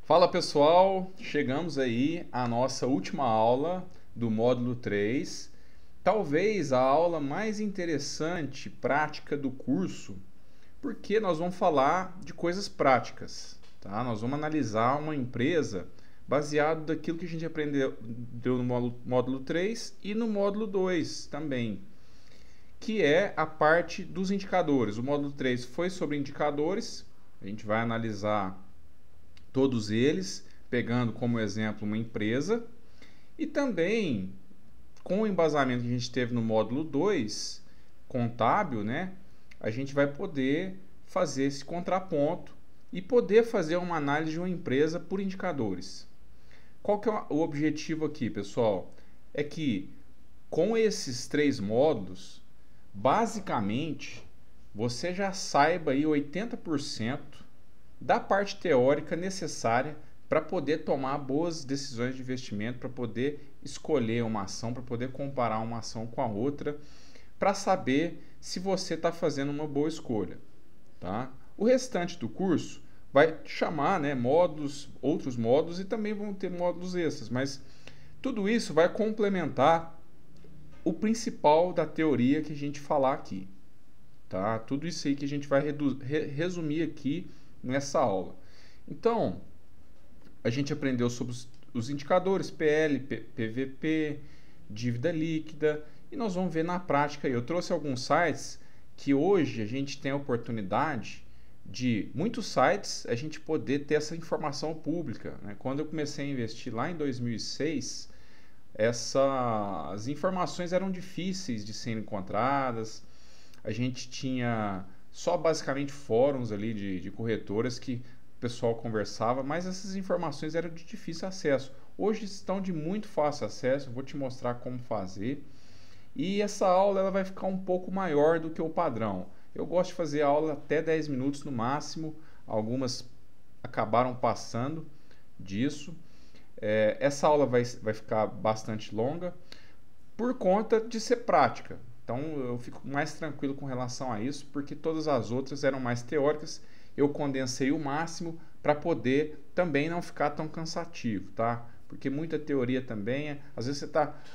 Fala pessoal, chegamos aí à nossa última aula do módulo 3. Talvez a aula mais interessante, prática do curso, porque nós vamos falar de coisas práticas, tá? Nós vamos analisar uma empresa baseado daquilo que a gente aprendeu no módulo 3 e no módulo 2 também, que é a parte dos indicadores. O módulo 3 foi sobre indicadores, a gente vai analisar todos eles, pegando como exemplo uma empresa, e também com o embasamento que a gente teve no módulo 2, contábil, né, a gente vai poder fazer esse contraponto e poder fazer uma análise de uma empresa por indicadores. Qual que é o objetivo aqui, pessoal? É que com esses três módulos, basicamente, você já saiba aí 80% da parte teórica necessária para poder tomar boas decisões de investimento, para poder escolher uma ação, para poder comparar uma ação com a outra, para saber se você está fazendo uma boa escolha. Tá? O restante do curso vai chamar, né, módulos, outros módulos, e também vão ter módulos extras, mas tudo isso vai complementar o principal da teoria que a gente falar aqui. Tá? Tudo isso aí que a gente vai resumir aqui nessa aula. Então, a gente aprendeu sobre os indicadores PL, PVP, dívida líquida, e nós vamos ver na prática. Eu trouxe alguns sites que hoje a gente tem a oportunidade de, muitos sites, a gente poder ter essa informação pública, né? Quando eu comecei a investir lá em 2006, essas informações eram difíceis de serem encontradas. A gente tinha só basicamente fóruns ali de corretoras que o pessoal conversava, mas essas informações eram de difícil acesso. Hoje estão de muito fácil acesso, eu vou te mostrar como fazer. E essa aula ela vai ficar um pouco maior do que o padrão. Eu gosto de fazer aula até 10 minutos no máximo, algumas acabaram passando disso. Essa aula vai ficar bastante longa por conta de ser prática. Então eu fico mais tranquilo com relação a isso, porque todas as outras eram mais teóricas. Eu condensei o máximo para poder também não ficar tão cansativo, tá? Porque muita teoria também, às vezes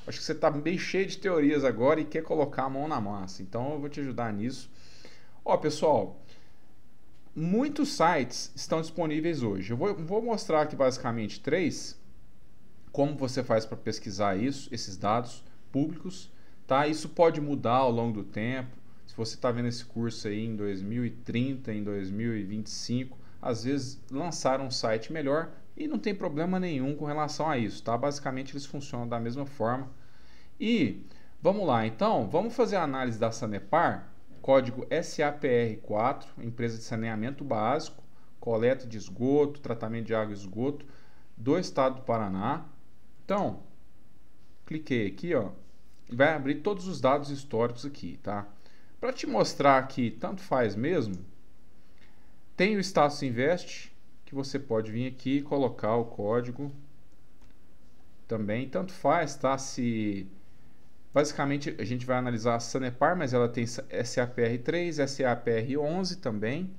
acho que você está bem cheio de teorias agora e quer colocar a mão na massa. Então eu vou te ajudar nisso. Ó, pessoal, muitos sites estão disponíveis hoje. Eu vou mostrar aqui basicamente três, como você faz para pesquisar esses dados públicos. Tá? Isso pode mudar ao longo do tempo. Se você está vendo esse curso aí em 2030, em 2025, às vezes lançaram um site melhor e não tem problema nenhum com relação a isso. Tá? Basicamente eles funcionam da mesma forma. E vamos lá, então, vamos fazer a análise da Sanepar, código SAPR4, empresa de saneamento básico, coleta de esgoto, tratamento de água e esgoto do estado do Paraná. Então, cliquei aqui, ó. Vai abrir todos os dados históricos aqui, tá? Para te mostrar que tanto faz mesmo, tem o Status Invest, que você pode vir aqui e colocar o código também, tanto faz, tá? Se basicamente a gente vai analisar a Sanepar, mas ela tem SAPR3, SAPR11 também.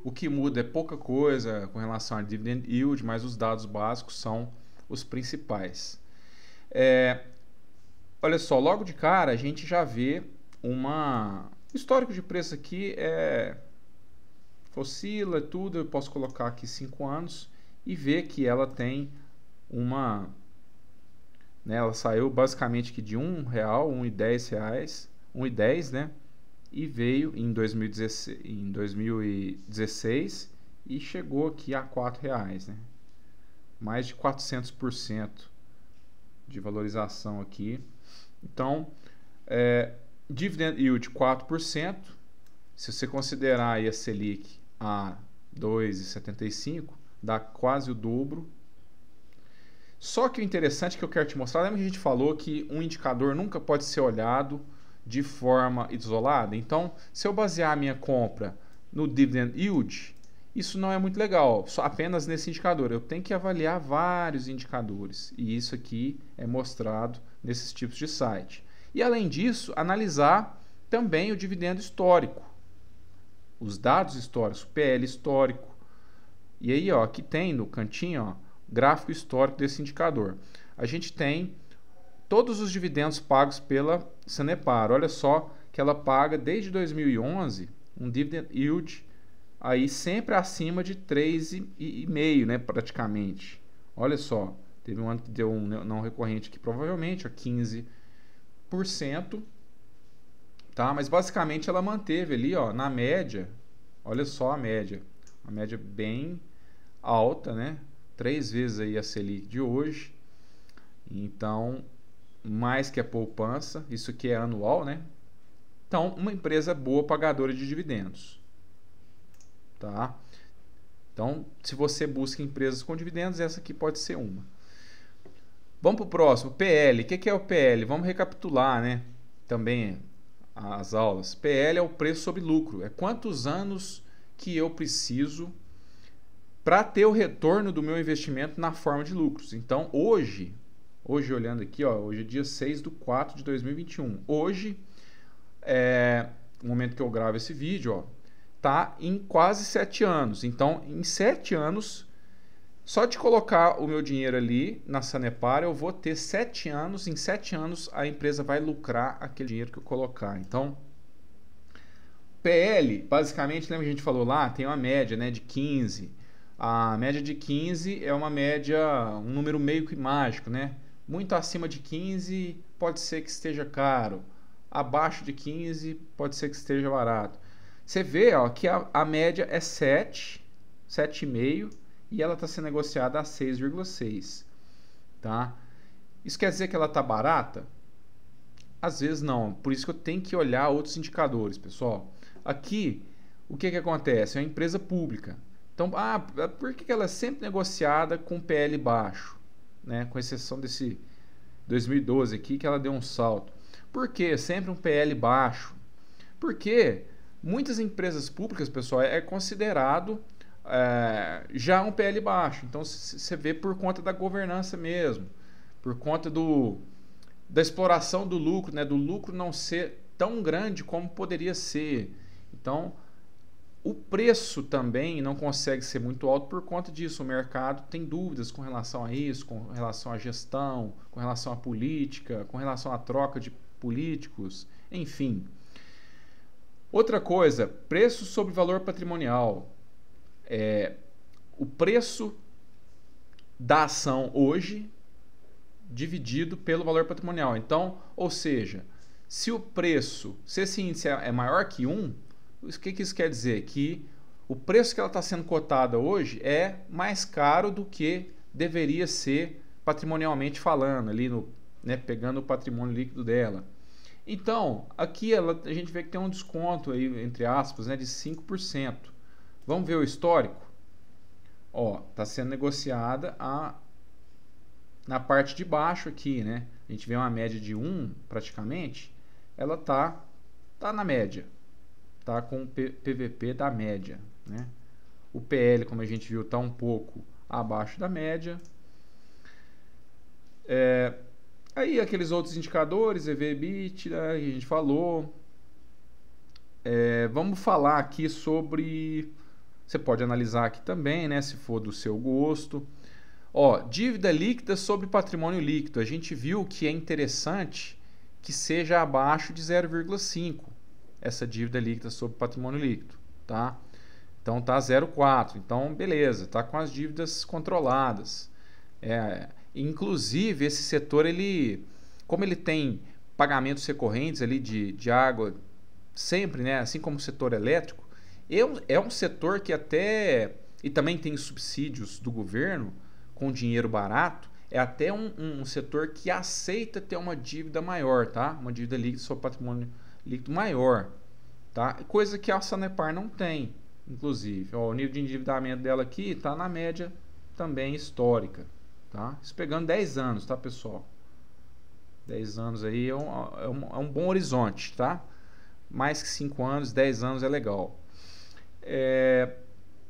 O que muda é pouca coisa com relação a dividend yield, mas os dados básicos são os principais. Olha só, logo de cara a gente já vê o histórico de preço aqui oscila tudo. Eu posso colocar aqui 5 anos e ver que ela tem né, ela saiu basicamente aqui de R$1, R$1,10, R$1,10, né? E veio em 2016 e chegou aqui a R$4, né? Mais de 400% de valorização aqui. Então, dividend yield 4%, se você considerar aí a Selic a 2,75, dá quase o dobro. Só que o interessante que eu quero te mostrar, lembra que a gente falou que um indicador nunca pode ser olhado de forma isolada? Então, se eu basear a minha compra no dividend yield, isso não é muito legal, só apenas nesse indicador. Eu tenho que avaliar vários indicadores, e isso aqui é mostrado nesses tipos de site. E além disso, analisar também o dividendo histórico, os dados históricos, PL histórico, E aí, ó, aqui tem no cantinho, ó, gráfico histórico desse indicador. A gente tem todos os dividendos pagos pela Sanepar. Olha só que ela paga desde 2011 um dividend yield aí sempre acima de 3,5, né, praticamente. Olha só, teve um ano que deu um não recorrente aqui, provavelmente, ó, 15%, tá? Mas basicamente ela manteve ali, ó, na média, olha só a média bem alta, né? 3 vezes aí a Selic de hoje. Então, mais que a poupança, isso aqui é anual, né? Então, uma empresa boa pagadora de dividendos, tá? Então, se você busca empresas com dividendos, essa aqui pode ser uma. Vamos para o próximo, PL. O que é o PL? Vamos recapitular, né? Também as aulas. PL é o preço sobre lucro. É quantos anos que eu preciso para ter o retorno do meu investimento na forma de lucros. Então, hoje olhando aqui, ó, hoje é dia 6/4/2021. Hoje, no momento que eu gravo esse vídeo, ó, tá em quase 7 anos. Então, em 7 anos, só de colocar o meu dinheiro ali na Sanepar, eu vou ter 7 anos. Em 7 anos, a empresa vai lucrar aquele dinheiro que eu colocar. Então, PL, basicamente, lembra que a gente falou lá, tem uma média, né, de 15. A média de 15 é uma média, um número meio que mágico, né? Muito acima de 15 pode ser que esteja caro. Abaixo de 15 pode ser que esteja barato. Você vê, ó, que a média é 7, 7,5 e ela está sendo negociada a 6,6. Tá? Isso quer dizer que ela está barata? Às vezes não. Por isso que eu tenho que olhar outros indicadores, pessoal. Aqui, o que acontece? É uma empresa pública. Então, por que ela é sempre negociada com PL baixo? Né? Com exceção desse 2012 aqui, que ela deu um salto. Por que sempre um PL baixo? Porque muitas empresas públicas, pessoal, é considerado já um PL baixo. Então, você vê por conta da governança mesmo, por conta da exploração do lucro, né? Do lucro não ser tão grande como poderia ser. Então, o preço também não consegue ser muito alto por conta disso. O mercado tem dúvidas com relação a isso, com relação à gestão, com relação à política, com relação à troca de políticos, enfim. Outra coisa, preço sobre valor patrimonial. O preço da ação hoje dividido pelo valor patrimonial. Então, ou seja, se esse índice é maior que 1, o que isso quer dizer? Que o preço que ela está sendo cotada hoje é mais caro do que deveria ser patrimonialmente falando, ali né, pegando o patrimônio líquido dela. Então, aqui a gente vê que tem um desconto aí, entre aspas, né, de 5%. Vamos ver o histórico? Ó, está sendo negociada na parte de baixo aqui, né? A gente vê uma média de 1 praticamente. Ela tá na média. Tá com o PVP da média, né? O PL, como a gente viu, está um pouco abaixo da média. Aí aqueles outros indicadores, EV/EBITDA, que a gente falou. Vamos falar aqui sobre... Você pode analisar aqui também, né? Se for do seu gosto. Ó, dívida líquida sobre patrimônio líquido. A gente viu que é interessante que seja abaixo de 0,5. Essa dívida líquida sobre patrimônio líquido, tá? Então tá 0,4. Então beleza, tá com as dívidas controladas. Inclusive esse setor, como ele tem pagamentos recorrentes ali de água sempre, né? Assim como o setor elétrico, é um setor que e também tem subsídios do governo com dinheiro barato. É até um setor que aceita ter uma dívida maior, tá? Uma dívida líquida sobre patrimônio líquido maior, tá? Coisa que a Sanepar não tem, inclusive. Ó, o nível de endividamento dela aqui está na média também histórica, tá? Isso pegando 10 anos, tá, pessoal? 10 anos aí é um bom horizonte, tá? Mais que 5 anos, 10 anos é legal.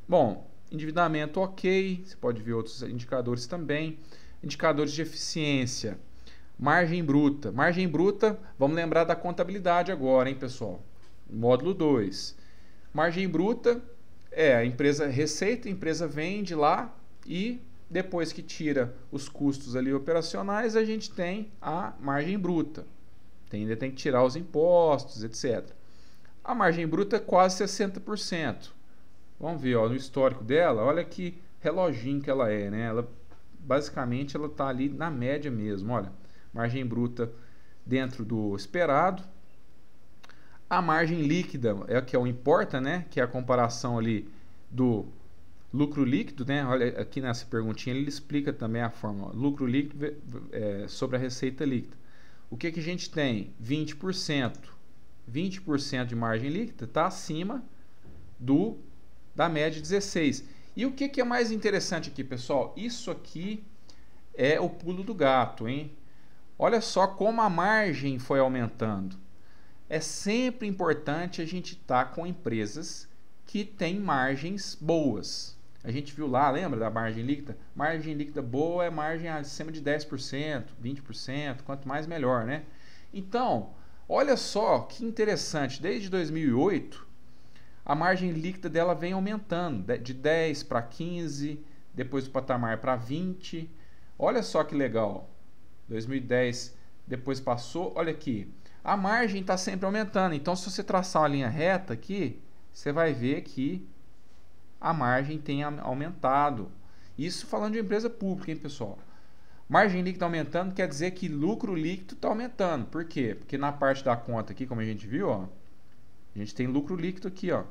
Bom, endividamento ok, você pode ver outros indicadores também. Indicadores de eficiência. Margem bruta. Margem bruta, vamos lembrar da contabilidade agora, hein, pessoal? Módulo 2. Margem bruta A empresa receita, a empresa vende lá e depois que tira os custos ali operacionais, a gente tem a margem bruta. Ainda tem que tirar os impostos, etc. A margem bruta é quase 60%. Vamos ver, ó, no histórico dela, olha que reloginho que ela é, né? Ela, basicamente ela está ali na média mesmo, olha. Margem bruta dentro do esperado. A margem líquida é o que importa, né? Que é a comparação ali do lucro líquido, né? Olha, aqui nessa perguntinha ele explica também a fórmula. Lucro líquido sobre a receita líquida. O que a gente tem? 20%. 20% de margem líquida está acima da média de 16%. E o que é mais interessante aqui, pessoal? Isso aqui é o pulo do gato, hein? Olha só como a margem foi aumentando. É sempre importante a gente estar com empresas que têm margens boas. A gente viu lá, lembra da margem líquida? Margem líquida boa é margem acima de 10%, 20%, quanto mais melhor, né? Então, olha só que interessante, desde 2008, a margem líquida dela vem aumentando, de 10 para 15, depois do patamar para 20. Olha só que legal, 2010 depois passou, olha aqui, a margem está sempre aumentando, então se você traçar uma linha reta aqui, você vai ver que a margem tem aumentado. Isso falando de empresa pública, hein, pessoal? Margem líquida aumentando quer dizer que lucro líquido está aumentando. Por quê? Porque na parte da conta aqui, como a gente viu, ó, a gente tem lucro líquido aqui, ó,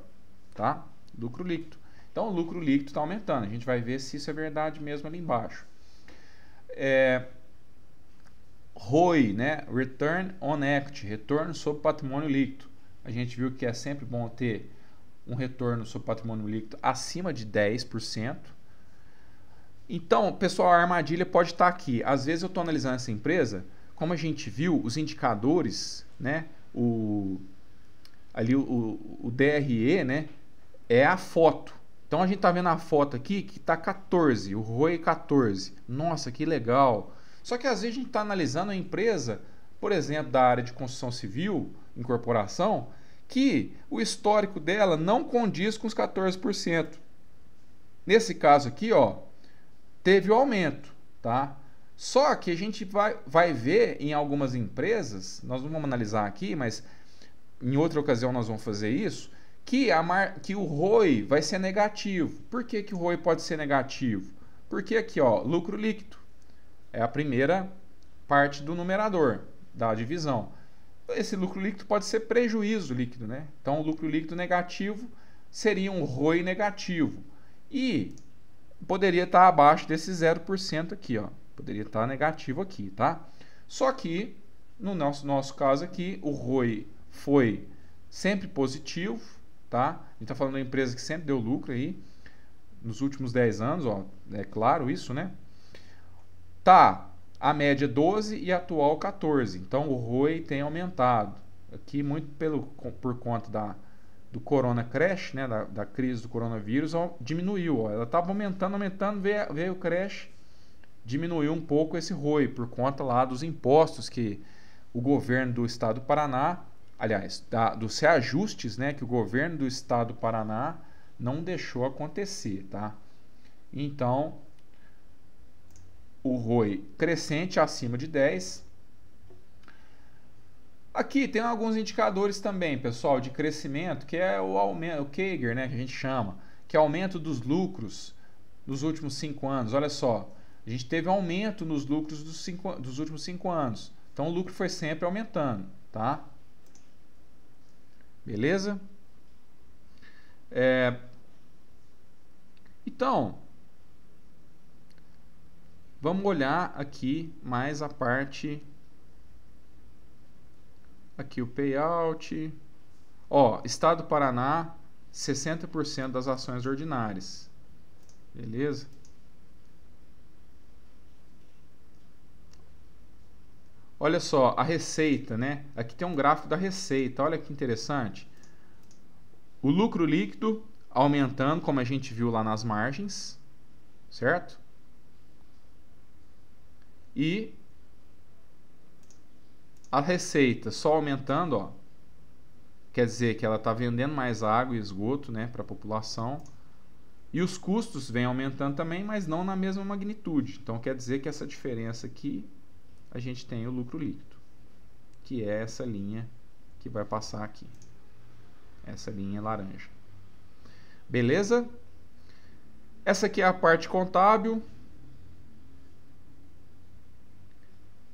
tá? Lucro líquido. Então, o lucro líquido está aumentando. A gente vai ver se isso é verdade mesmo ali embaixo. ROI, né? Return on Equity, retorno sobre patrimônio líquido. A gente viu que é sempre bom ter um retorno sobre patrimônio líquido acima de 10%. Então, pessoal, a armadilha pode estar aqui. Às vezes eu estou analisando essa empresa, como a gente viu, os indicadores, né? O DRE, né? É a foto. Então a gente está vendo a foto aqui que está 14, o ROI 14. Nossa, que legal. Só que às vezes a gente está analisando a empresa, por exemplo, da área de construção civil, incorporação, que o histórico dela não condiz com os 14%. Nesse caso aqui, ó, teve o aumento, tá? Só que a gente vai ver em algumas empresas, nós não vamos analisar aqui, mas em outra ocasião nós vamos fazer isso, que o ROI vai ser negativo. Por que o ROI pode ser negativo? Porque aqui, ó, lucro líquido é a primeira parte do numerador, da divisão. Esse lucro líquido pode ser prejuízo líquido, né? Então, o lucro líquido negativo seria um ROI negativo. E poderia estar abaixo desse 0% aqui, ó. Poderia estar negativo aqui, tá? Só que, no nosso caso aqui, o ROI foi sempre positivo, tá? A gente está falando de uma empresa que sempre deu lucro aí, nos últimos 10 anos, ó. É claro isso, né? Tá. A média 12 e a atual 14. Então o ROI tem aumentado. Aqui muito por conta do Corona Crash, né, da crise do coronavírus, diminuiu. Ó. Ela estava aumentando, veio o crash, diminuiu um pouco esse ROI por conta lá dos impostos que o governo do estado do Paraná, aliás, dos reajustes, né, que o governo do estado do Paraná não deixou acontecer, tá? Então o ROI crescente acima de 10. Aqui tem alguns indicadores também, pessoal, de crescimento, que é o aumento, o CAGR, né, que a gente chama, que é o aumento dos lucros nos últimos 5 anos. Olha só, a gente teve um aumento nos lucros dos últimos 5 anos. Então o lucro foi sempre aumentando, tá? Beleza? Então, vamos olhar aqui mais a parte, aqui o payout, ó, Estado do Paraná, 60% das ações ordinárias, beleza? Olha só, a receita, né? Aqui tem um gráfico da receita, olha que interessante. O lucro líquido aumentando, como a gente viu lá nas margens, certo? E a receita só aumentando, ó, quer dizer que ela está vendendo mais água e esgoto, né, para a população. E os custos vêm aumentando também, mas não na mesma magnitude. Então quer dizer que essa diferença aqui, a gente tem o lucro líquido, que é essa linha que vai passar aqui. Essa linha laranja. Beleza? Essa aqui é a parte contábil,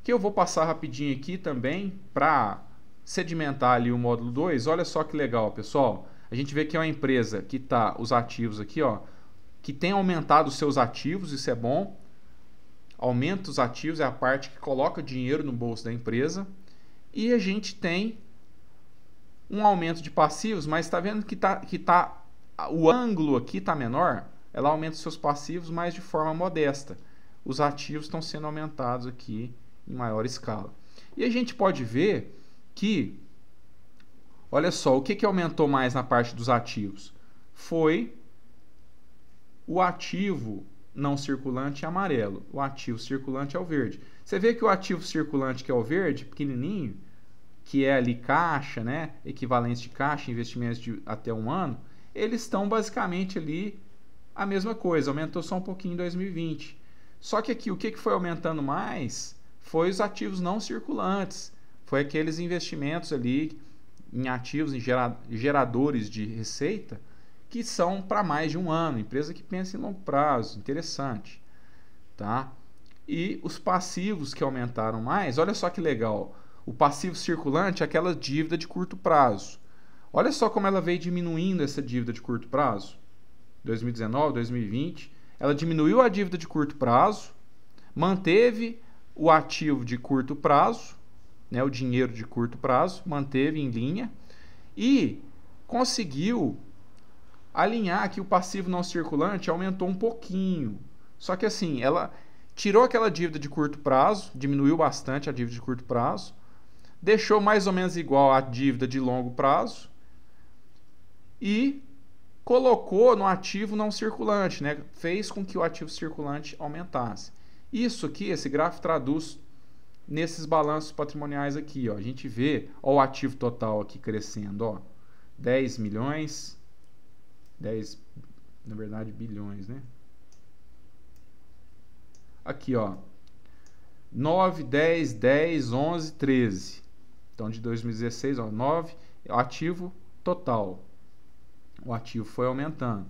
que eu vou passar rapidinho aqui também para sedimentar ali o módulo 2. Olha só que legal, pessoal. A gente vê que é uma empresa que está os ativos aqui, ó, que tem aumentado os seus ativos, isso é bom. Aumenta os ativos é a parte que coloca dinheiro no bolso da empresa. E a gente tem um aumento de passivos, mas está vendo que o ângulo aqui está menor? Ela aumenta os seus passivos, mas de forma modesta. Os ativos estão sendo aumentados aqui em maior escala. E a gente pode ver que, olha só, o que aumentou mais na parte dos ativos? Foi o ativo não circulante amarelo. O ativo circulante é o verde. Você vê que o ativo circulante, que é o verde, pequenininho, que é ali caixa, né, equivalente de caixa, investimentos de até 1 ano, eles estão basicamente ali a mesma coisa, aumentou só um pouquinho em 2020. Só que aqui o que foi aumentando mais foi os ativos não circulantes, foi aqueles investimentos ali em ativos, em geradores de receita, que são para mais de 1 ano, empresa que pensa em longo prazo, interessante, tá? E os passivos que aumentaram mais, olha só que legal, o passivo circulante é aquela dívida de curto prazo. Olha só como ela veio diminuindo essa dívida de curto prazo. 2019, 2020, ela diminuiu a dívida de curto prazo, manteve o ativo de curto prazo, né, o dinheiro de curto prazo, manteve em linha e conseguiu alinhar que o passivo não circulante aumentou um pouquinho. Só que assim, ela tirou aquela dívida de curto prazo, diminuiu bastante a dívida de curto prazo, deixou mais ou menos igual a dívida de longo prazo e colocou no ativo não circulante, né? Fez com que o ativo circulante aumentasse. Isso aqui, esse gráfico traduz nesses balanços patrimoniais aqui, ó. A gente vê ó, o ativo total aqui crescendo, ó, 10 milhões, 10, na verdade, bilhões, né? Aqui, ó, 9, 10, 10, 11, 13. Então, de 2016, ó, 9, ativo total. O ativo foi aumentando.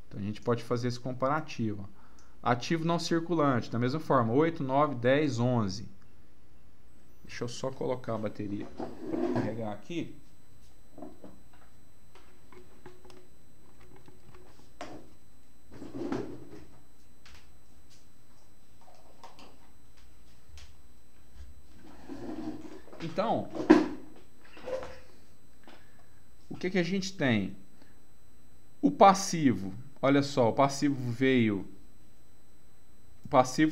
Então, a gente pode fazer esse comparativo. Ativo não circulante, da mesma forma, 8, 9, 10, 11. Deixa eu só colocar a bateria para carregar aqui. Então, o que a gente tem? O passivo, olha só, o passivo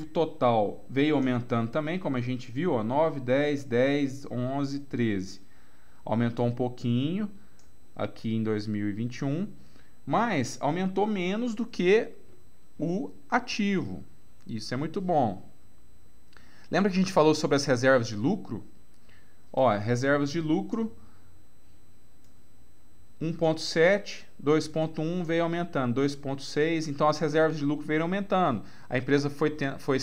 total veio aumentando também, como a gente viu, ó, 9, 10, 10, 11, 13. Aumentou um pouquinho aqui em 2021, mas aumentou menos do que o ativo. Isso é muito bom. Lembra que a gente falou sobre as reservas de lucro? Ó, reservas de lucro 1.7, 2.1 veio aumentando, 2.6, então as reservas de lucro veio aumentando. A empresa foi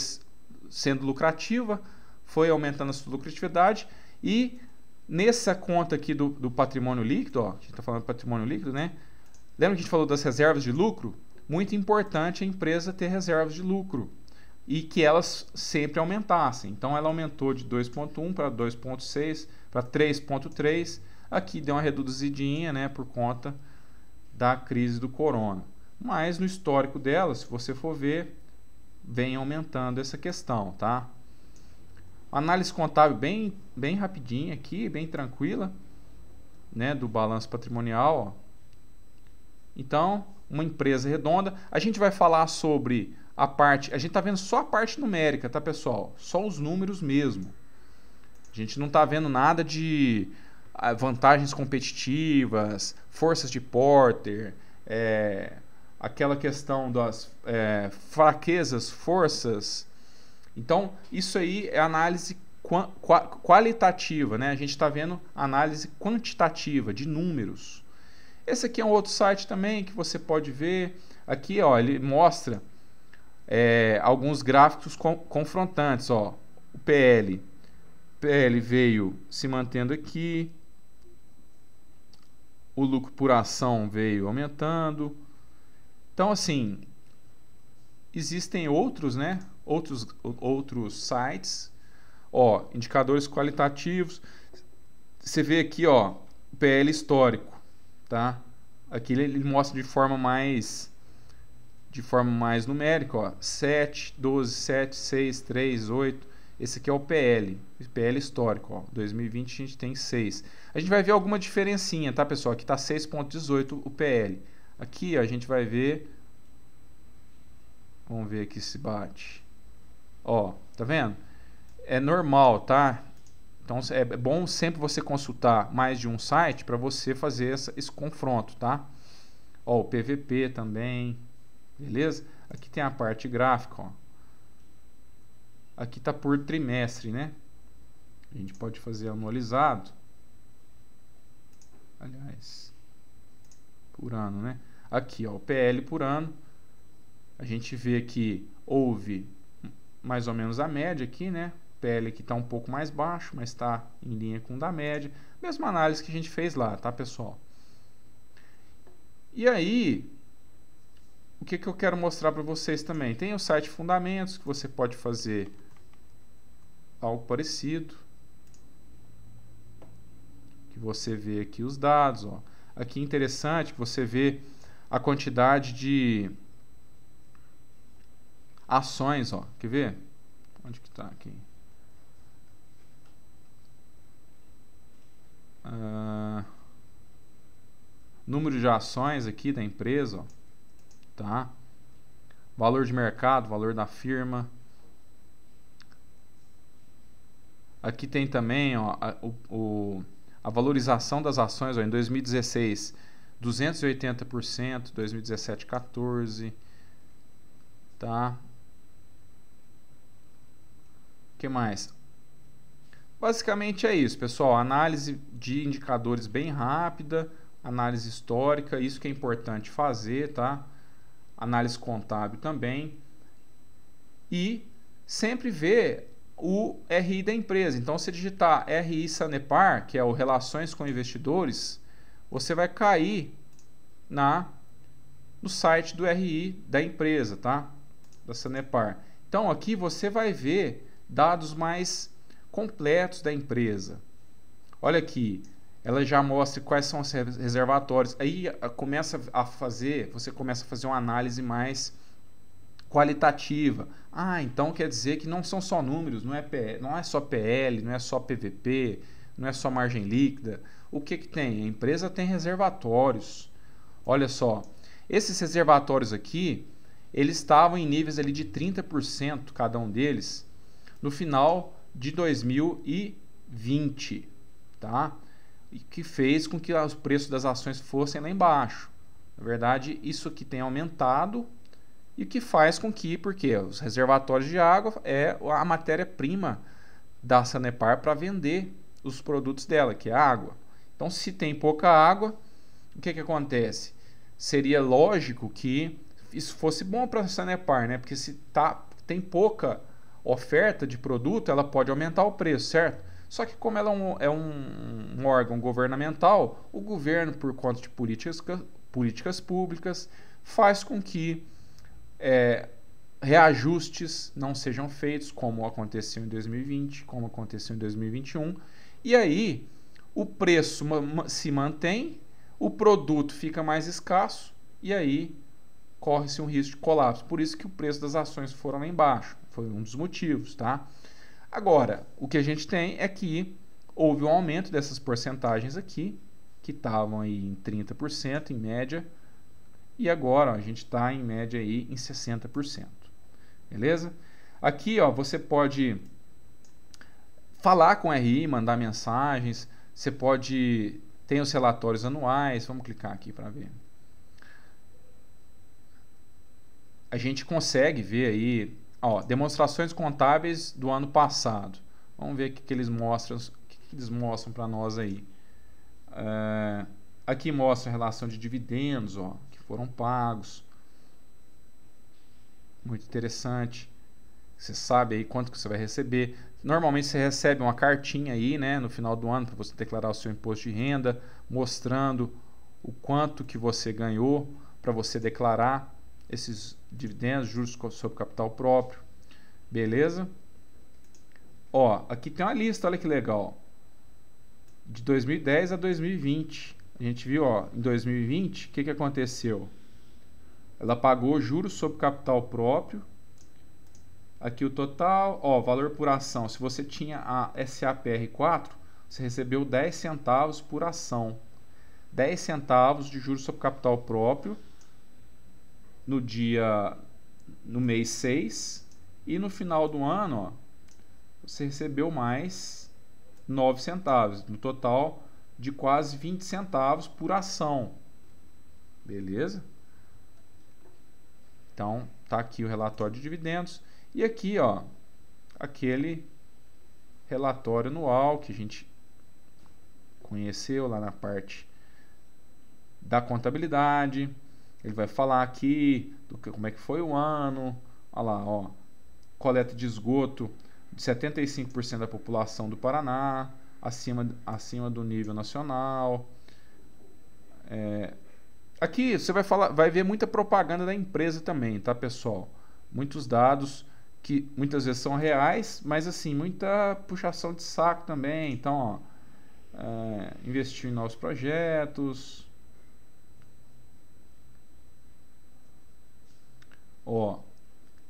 sendo lucrativa, foi aumentando a sua lucratividade e nessa conta aqui do patrimônio líquido, ó, a gente está falando do patrimônio líquido, né? Lembra que a gente falou das reservas de lucro? Muito importante a empresa ter reservas de lucro e que elas sempre aumentassem. Então ela aumentou de 2.1 para 2.6 para 3.3. Aqui deu uma reduzidinha, né, por conta da crise do corona. Mas no histórico dela, se você for ver, vem aumentando essa questão, tá? Análise contábil bem rapidinha aqui, bem tranquila, né, do balanço patrimonial, ó. Então, uma empresa redonda. A gente vai falar sobre a parte... A gente está vendo só a parte numérica, tá, pessoal? Só os números mesmo. A gente não está vendo nada de vantagens competitivas, forças de Porter, aquela questão das fraquezas, forças. Então, isso aí é análise qualitativa, né? A gente está vendo análise quantitativa, de números. Esse aqui é um outro site também que você pode ver. Aqui, ó, ele mostra alguns gráficos confrontantes, ó. O PL veio se mantendo aqui, o lucro por ação veio aumentando. Então, assim, existem outros, né? Outros sites, ó, indicadores qualitativos. Você vê aqui, ó, o PL histórico, tá? Aqui ele mostra de forma mais numérica, ó, 7, 12, 7, 6, 3, 8. Esse aqui é o PL histórico, ó. 2020 a gente tem 6. A gente vai ver alguma diferencinha, tá, pessoal? Aqui tá 6.18 o PL. Aqui, ó, a gente vai ver. Vamos ver aqui se bate. Ó, tá vendo? É normal, tá? Então é bom sempre você consultar mais de um site para você fazer esse confronto, tá? Ó, o PVP também, beleza? Aqui tem a parte gráfica, ó. Aqui tá por trimestre, né? A gente pode fazer anualizado. Aliás, por ano, né? Aqui, ó, o PL por ano. A gente vê que houve mais ou menos a média aqui, né? O PL aqui está um pouco mais baixo, mas está em linha com o da média. Mesma análise que a gente fez lá, tá, pessoal? E aí, o que eu quero mostrar para vocês também? Tem o site Fundamentos, que você pode fazer algo parecido. Que você vê aqui os dados, ó. Aqui interessante que você vê a quantidade de ações, ó. Quer ver? Onde que tá aqui? Número de ações aqui da empresa, ó, tá? Valor de mercado, valor da firma. Aqui tem também, ó, a valorização das ações, ó, em 2016, 280%, 2017, 14%, tá? O que mais? Basicamente é isso, pessoal. Análise de indicadores bem rápida, análise histórica, isso que é importante fazer, tá? Análise contábil também. E sempre ver o RI da empresa. Então, se digitar RI Sanepar, que é o Relações com Investidores, você vai cair no site do RI da empresa, tá? Da Sanepar. Então, aqui você vai ver dados mais completos da empresa. Olha aqui, ela já mostra quais são os reservatórios. Aí você começa a fazer uma análise mais qualitativa. Ah, então quer dizer que não são só números, não é só PL, não é só PVP, não é só margem líquida. O que tem? A empresa tem reservatórios. Olha só, esses reservatórios aqui, eles estavam em níveis ali de 30% cada um deles no final de 2020, tá? E que fez com que os preços das ações fossem lá embaixo. Na verdade, isso aqui tem aumentado e o que faz com que, porque os reservatórios de água é a matéria-prima da Sanepar para vender os produtos dela, que é a água. Então, se tem pouca água, o que acontece? Seria lógico que isso fosse bom para a Sanepar, né? Porque se tem pouca oferta de produto, ela pode aumentar o preço, certo? Só que como ela é um órgão governamental, o governo, por conta de políticas públicas, faz com que reajustes não sejam feitos, como aconteceu em 2020, como aconteceu em 2021, e aí o preço se mantém, o produto fica mais escasso, e aí corre-se um risco de colapso. Por isso que o preço das ações foram lá embaixo. Foi um dos motivos, tá? Agora, o que a gente tem é que houve um aumento dessas porcentagens aqui, que estavam aí em 30% em média, e agora ó, a gente está em média aí em 60%. Beleza? Aqui ó, você pode falar com o RI, mandar mensagens, você pode... Tem os relatórios anuais, vamos clicar aqui para ver. A gente consegue ver aí, ó, demonstrações contábeis do ano passado. Vamos ver o que eles mostram para nós aí. Aqui mostra a relação de dividendos, ó, que foram pagos. muito interessante. Você sabe aí quanto que você vai receber. Normalmente você recebe uma cartinha aí, né, no final do ano para você declarar o seu imposto de renda, mostrando o quanto que você ganhou para você declarar esses dividendos, juros sobre capital próprio. Beleza? Ó, aqui tem uma lista, olha que legal. De 2010 a 2020. A gente viu, ó, em 2020, o que aconteceu? Ela pagou juros sobre capital próprio. Aqui o total, ó, valor por ação. Se você tinha a SAPR4, você recebeu 10 centavos por ação. 10 centavos de juros sobre capital próprio no mês 6, e no final do ano, ó, você recebeu mais 9 centavos, no total de quase 20 centavos por ação. Beleza? Então, tá aqui o relatório de dividendos. E aqui, ó, aquele relatório anual que a gente conheceu lá na parte da contabilidade. Ele vai falar aqui como é que foi o ano. Olha lá, ó, coleta de esgoto de 75% da população do Paraná, acima do nível nacional. Aqui você vai ver muita propaganda da empresa também, tá, pessoal? Muitos dados que muitas vezes são reais, mas assim, muita puxação de saco também. Então, ó, investir em novos projetos. Ó,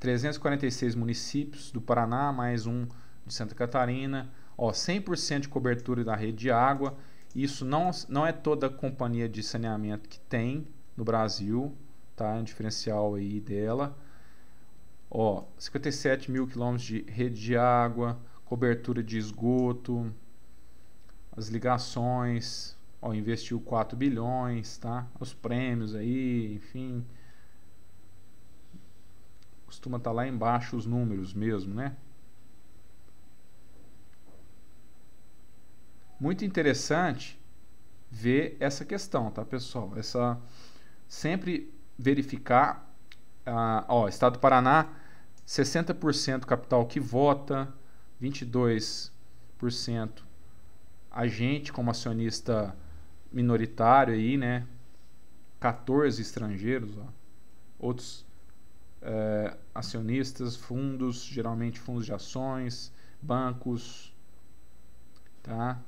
346 municípios do Paraná, mais um de Santa Catarina. Ó, 100% de cobertura da rede de água. Isso não é toda a companhia de saneamento que tem no Brasil, tá? É um diferencial aí dela. Ó, 57 mil quilômetros de rede de água, cobertura de esgoto, as ligações, ó, investiu 4 bilhões, tá? Os prêmios aí, enfim. Costuma estar lá embaixo os números mesmo, né? Muito interessante ver essa questão, tá, pessoal? Sempre verificar. Ó, Estado do Paraná, 60% capital que vota, 22% a gente como acionista minoritário aí, né? 14 estrangeiros, ó. Outros acionistas, fundos, geralmente fundos de ações, bancos, tá?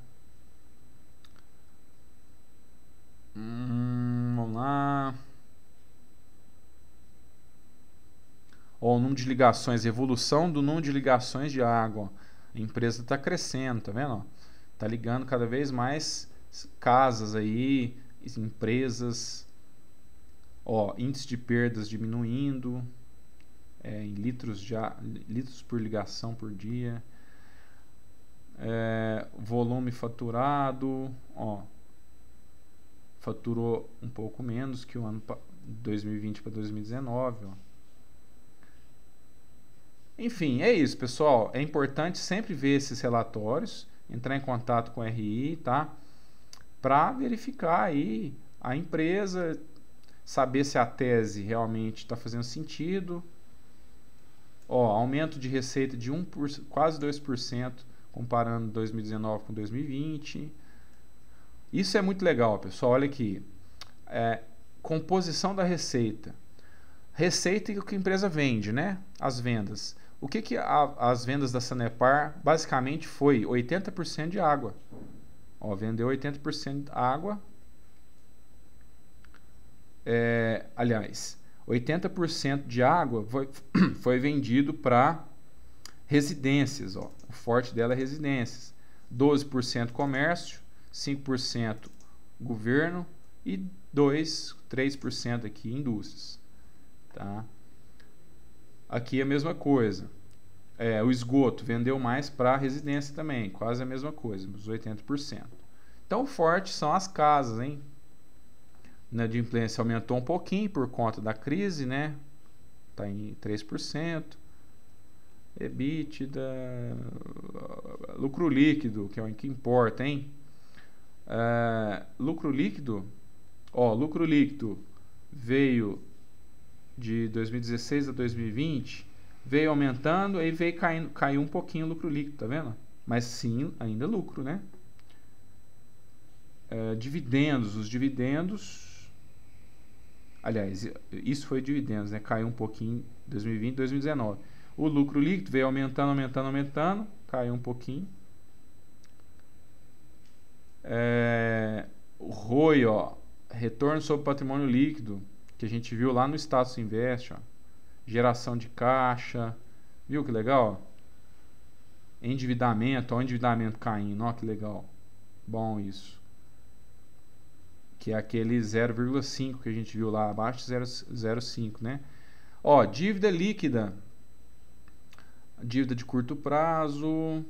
Vamos lá. Ó, o número de ligações, evolução do número de ligações de água. A empresa está crescendo, tá vendo? Está ligando cada vez mais casas aí, empresas. Ó, índice de perdas diminuindo, em litros por ligação por dia. Volume faturado, ó, faturou um pouco menos que o ano 2020 para 2019, ó. Enfim, é isso, pessoal. É importante sempre ver esses relatórios, entrar em contato com o RI, tá? Para verificar aí a empresa, saber se a tese realmente está fazendo sentido. Ó, aumento de receita de quase 2%, comparando 2019 com 2020. Isso é muito legal, pessoal. Olha aqui. Composição da receita. Receita é o que a empresa vende, né? As vendas. O que as vendas da Sanepar basicamente foi 80% de água. Ó, vendeu 80% de água. Aliás, 80% de água foi vendido para residências. Ó. O forte dela é residências. 12% comércio, 5% governo e 3% aqui indústrias. Tá? Aqui é a mesma coisa. O esgoto vendeu mais para residência também, quase a mesma coisa, uns 80%. Então, o forte são as casas, hein? A inadimplência aumentou um pouquinho por conta da crise, né? Está em 3%. EBITDA, lucro líquido, que é o que importa, hein? Lucro líquido, ó, lucro líquido veio de 2016 a 2020 veio aumentando, aí veio caiu um pouquinho o lucro líquido, tá vendo? Mas sim, ainda lucro, né? Dividendos, os dividendos, aliás, isso foi dividendos, né? Caiu um pouquinho 2020, 2019. O lucro líquido veio aumentando, caiu um pouquinho. O ROI, ó, retorno sobre patrimônio líquido, que a gente viu lá no Status Invest, ó. Geração de caixa, viu que legal? Endividamento, ó, o endividamento caindo, ó, que legal. Bom isso. Que é aquele 0,5 que a gente viu lá abaixo, 0,05, né? Ó, dívida líquida, dívida de curto prazo,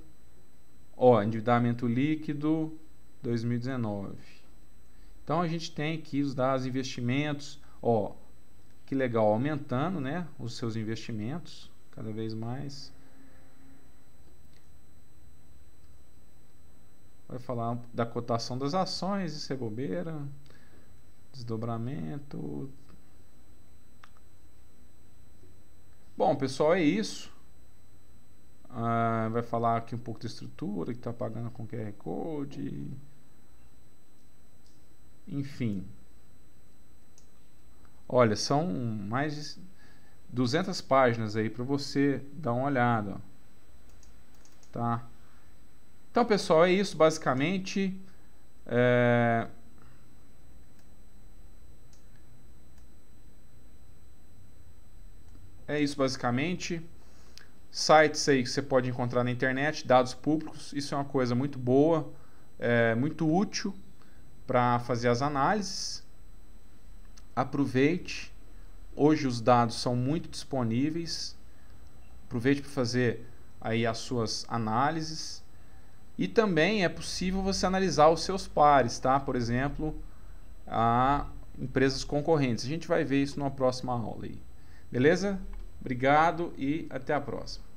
ó, endividamento líquido 2019. Então a gente tem aqui os dados investimentos, ó, que legal, aumentando, né, os seus investimentos cada vez mais. Vai falar da cotação das ações, isso é bobeira. Desdobramento. Bom, pessoal, é isso. Vai falar aqui um pouco da estrutura, que está pagando com QR Code. Enfim. Olha, são mais de 200 páginas aí para você dar uma olhada. Tá? Então, pessoal, é isso basicamente. É isso basicamente. Sites aí que você pode encontrar na internet, dados públicos, isso é uma coisa muito boa, muito útil para fazer as análises. Aproveite, hoje os dados são muito disponíveis, aproveite para fazer aí as suas análises. E também é possível você analisar os seus pares, tá? Por exemplo, empresas concorrentes. A gente vai ver isso numa próxima aula aí. Beleza? Obrigado e até a próxima.